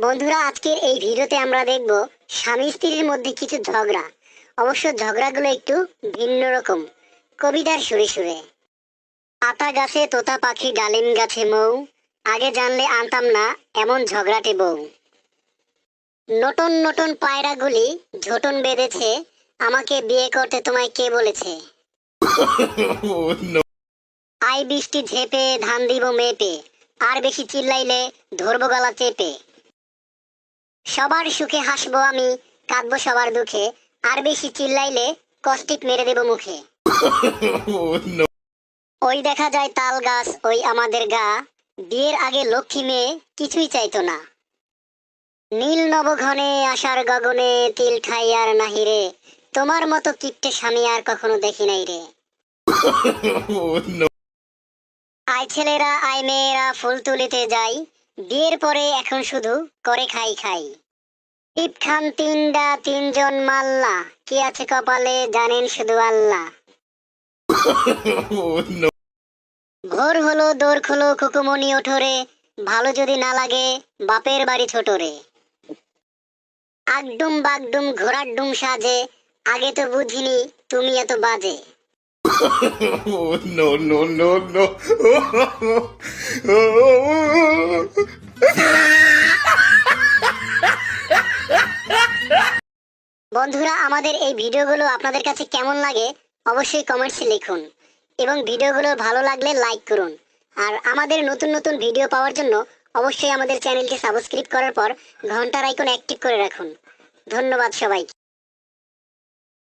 বন্ধুরা, আজকের এই ভিডিওতে আমরা দেখব স্বামী স্ত্রীর মধ্যে কিছু ঝগড়া। অবশ্য ঝগড়াগুলো একটু ভিন্ন রকম। কবিতার সুরে সুরে। আতা গাছে তোতা পাখি, ডালিম গাছে মৌ, আগে জানলে আনতাম না এমন ঝগড়াটে বউ। নটন নটন পায়রাগুলি ঝোটন বেঁধেছে, আমাকে বিয়ে করতে তোমায় কে বলেছে? Oh no. আই বৃষ্টি ঝেপে ধান দিব মেপে, আর বেশি চিল্লাইলে ধরবো গলা চেপে। সবার সুখে হাসবো আমি, কাঁদবো সবার দুঃখে, আর বেশি চিল্লাইলে কষ্টিক মেরে দেব মুখে। Oh no. ওই দেখা যায় তাল গাছ, ওই আমাদের গা, বিয়ের আগে লক্ষ্মী মেয়ে কিছুই চাইতো না। নীল নবঘনে আশার গগনে তিল ঠাই আর নাহি রে, তোমার মতো কিপ্টে স্বামী আর কখনো দেখি নাই রে। Oh no. আয় ছেলেরা আয় মেয়েরা ফুল তুলিতে যাই, বিয়ের পরে এখন শুধু করে খাই খাই। টিপ খান তিনডা তিনজন মাল্লা, কি আছে কপালে জানেন শুধু আল্লাহ। Oh no. ভোর হলো দৌড় খোলো খুকুমনি ওঠরে, ভালো যদি না লাগে বাপের বাড়ি ছোট রে। আগডুম বাগডুম ঘোড়ার ডুম সাজে, আগে তো বুঝিনি তুমি এত বাজে। Oh no no no no. Oh. বন্ধুরা, আমাদের এই ভিডিওগুলো আপনাদের কাছে কেমন লাগে অবশ্যই কমেন্টসে লিখুন, এবং ভিডিওগুলো ভালো লাগলে লাইক করুন। আর আমাদের নতুন নতুন ভিডিও পাওয়ার জন্য অবশ্যই আমাদের চ্যানেলটি সাবস্ক্রাইব করার পর ঘন্টার আইকন অ্যাক্টিভ করে রাখুন। ধন্যবাদ সবাইকে।